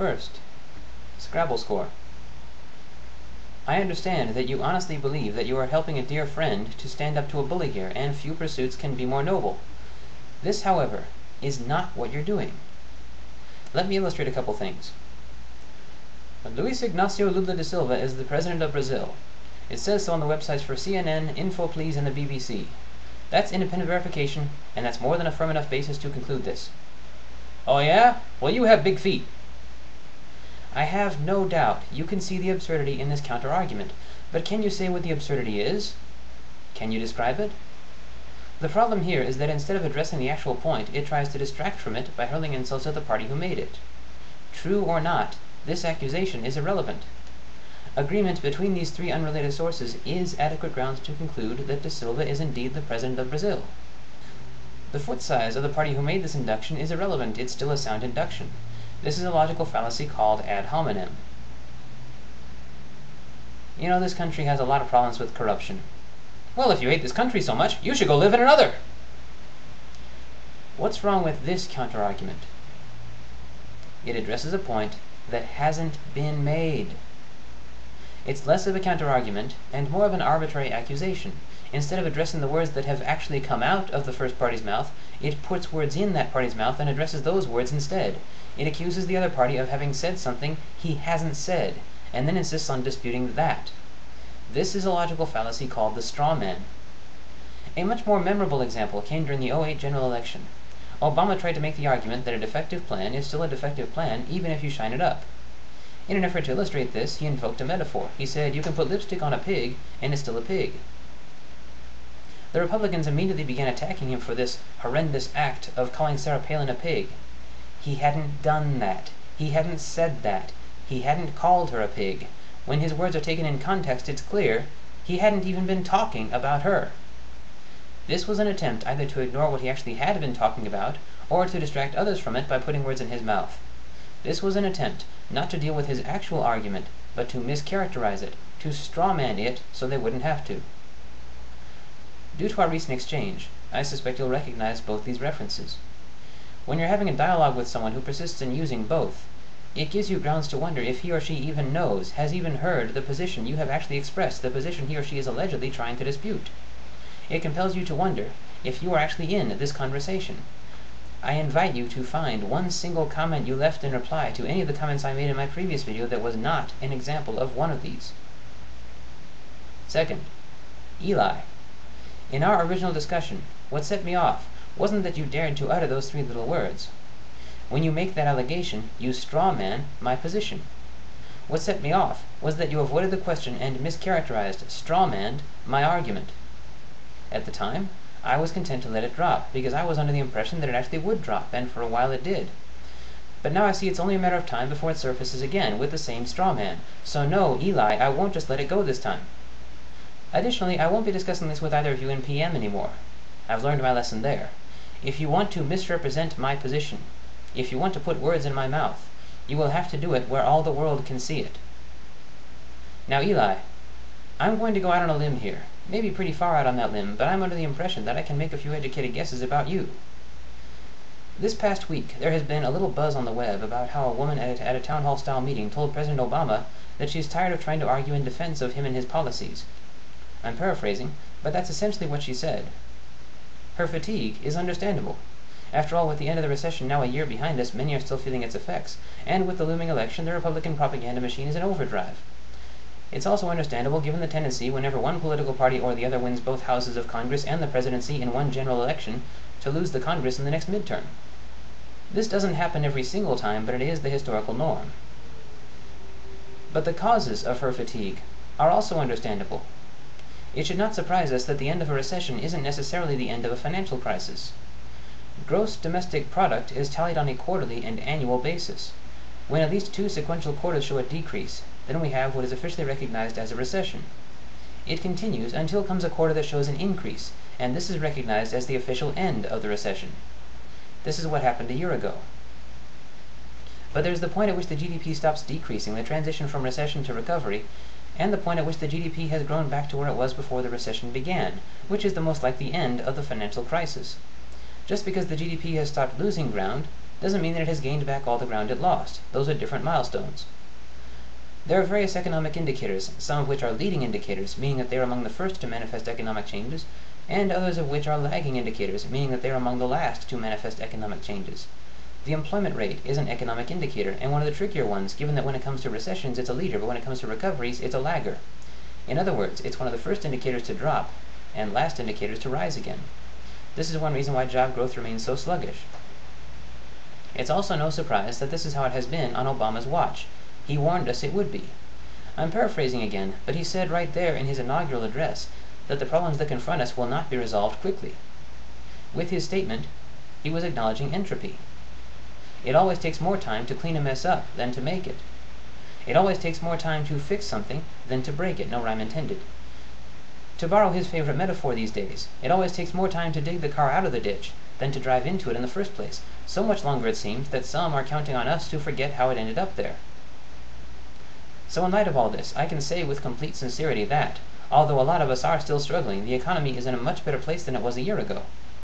First, ScrabbleScore. I understand that you honestly believe that you are helping a dear friend to stand up to a bully here, and few pursuits can be more noble. This, however, is not what you're doing. Let me illustrate a couple things. Luis Ignacio Lula da Silva is the president of Brazil. It says so on the websites for CNN, InfoPlease, and the BBC. That's independent verification, and that's more than a firm enough basis to conclude this. Oh yeah? Well, you have big feet. I have no doubt you can see the absurdity in this counter-argument, but can you say what the absurdity is? Can you describe it? The problem here is that instead of addressing the actual point, it tries to distract from it by hurling insults at the party who made it. True or not, this accusation is irrelevant. Agreement between these three unrelated sources is adequate grounds to conclude that da Silva is indeed the president of Brazil. The foot size of the party who made this induction is irrelevant. It's still a sound induction. This is a logical fallacy called ad hominem. You know, this country has a lot of problems with corruption. Well, if you hate this country so much, you should go live in another. What's wrong with this counter-argument? It addresses a point that hasn't been made. It's less of a counter-argument and more of an arbitrary accusation. Instead of addressing the words that have actually come out of the first party's mouth, it puts words in that party's mouth and addresses those words instead. It accuses the other party of having said something he hasn't said, and then insists on disputing that. This is a logical fallacy called the straw man. A much more memorable example came during the 2008 general election. Obama tried to make the argument that a defective plan is still a defective plan even if you shine it up. In an effort to illustrate this, he invoked a metaphor. He said, you can put lipstick on a pig, and it's still a pig. The Republicans immediately began attacking him for this horrendous act of calling Sarah Palin a pig. He hadn't done that. He hadn't said that. He hadn't called her a pig. When his words are taken in context, it's clear he hadn't even been talking about her. This was an attempt either to ignore what he actually had been talking about, or to distract others from it by putting words in his mouth. This was an attempt not to deal with his actual argument, but to mischaracterize it, to strawman it so they wouldn't have to. Due to our recent exchange, I suspect you'll recognize both these references. When you're having a dialogue with someone who persists in using both, it gives you grounds to wonder if he or she even knows, has even heard the position you have actually expressed, the position he or she is allegedly trying to dispute. It compels you to wonder if you are actually in this conversation. I invite you to find one single comment you left in reply to any of the comments I made in my previous video that was not an example of one of these. Second, Eli. In our original discussion, what set me off wasn't that you dared to utter those three little words. When you make that allegation, you strawman my position. What set me off was that you avoided the question and mischaracterized, strawmanned, my argument. At the time, I was content to let it drop, because I was under the impression that it actually would drop, and for a while it did. But now I see it's only a matter of time before it surfaces again with the same straw man. So no, Eli, I won't just let it go this time. Additionally, I won't be discussing this with either of you in PM anymore. I've learned my lesson there. If you want to misrepresent my position, if you want to put words in my mouth, you will have to do it where all the world can see it. Now, Eli, I'm going to go out on a limb here. Maybe pretty far out on that limb, but I'm under the impression that I can make a few educated guesses about you. This past week, there has been a little buzz on the web about how a woman at a town hall style meeting told President Obama that she's tired of trying to argue in defense of him and his policies. I'm paraphrasing, but that's essentially what she said. Her fatigue is understandable. After all, with the end of the recession now a year behind us, many are still feeling its effects, and with the looming election, the Republican propaganda machine is in overdrive. It's also understandable given the tendency, whenever one political party or the other wins both houses of Congress and the presidency in one general election, to lose the Congress in the next midterm. This doesn't happen every single time, but it is the historical norm. But the causes of her fatigue are also understandable. It should not surprise us that the end of a recession isn't necessarily the end of a financial crisis. Gross domestic product is tallied on a quarterly and annual basis. When at least two sequential quarters show a decrease, then we have what is officially recognized as a recession. It continues until comes a quarter that shows an increase, and this is recognized as the official end of the recession. This is what happened a year ago. But there's the point at which the GDP stops decreasing, the transition from recession to recovery, and the point at which the GDP has grown back to where it was before the recession began, which is the most likely end of the financial crisis. Just because the GDP has stopped losing ground doesn't mean that it has gained back all the ground it lost. Those are different milestones. There are various economic indicators, some of which are leading indicators, meaning that they are among the first to manifest economic changes, and others of which are lagging indicators, meaning that they are among the last to manifest economic changes. The employment rate is an economic indicator, and one of the trickier ones, given that when it comes to recessions it's a leader, but when it comes to recoveries it's a lagger. In other words, it's one of the first indicators to drop, and last indicators to rise again. This is one reason why job growth remains so sluggish. It's also no surprise that this is how it has been on Obama's watch. He warned us it would be. I'm paraphrasing again, but he said right there in his inaugural address that the problems that confront us will not be resolved quickly. With his statement, he was acknowledging entropy. It always takes more time to clean a mess up than to make it. It always takes more time to fix something than to break it, no rhyme intended. To borrow his favorite metaphor these days, it always takes more time to dig the car out of the ditch than to drive into it in the first place. So much longer it seems that some are counting on us to forget how it ended up there. So in light of all this, I can say with complete sincerity that, although a lot of us are still struggling, the economy is in a much better place than it was a year ago.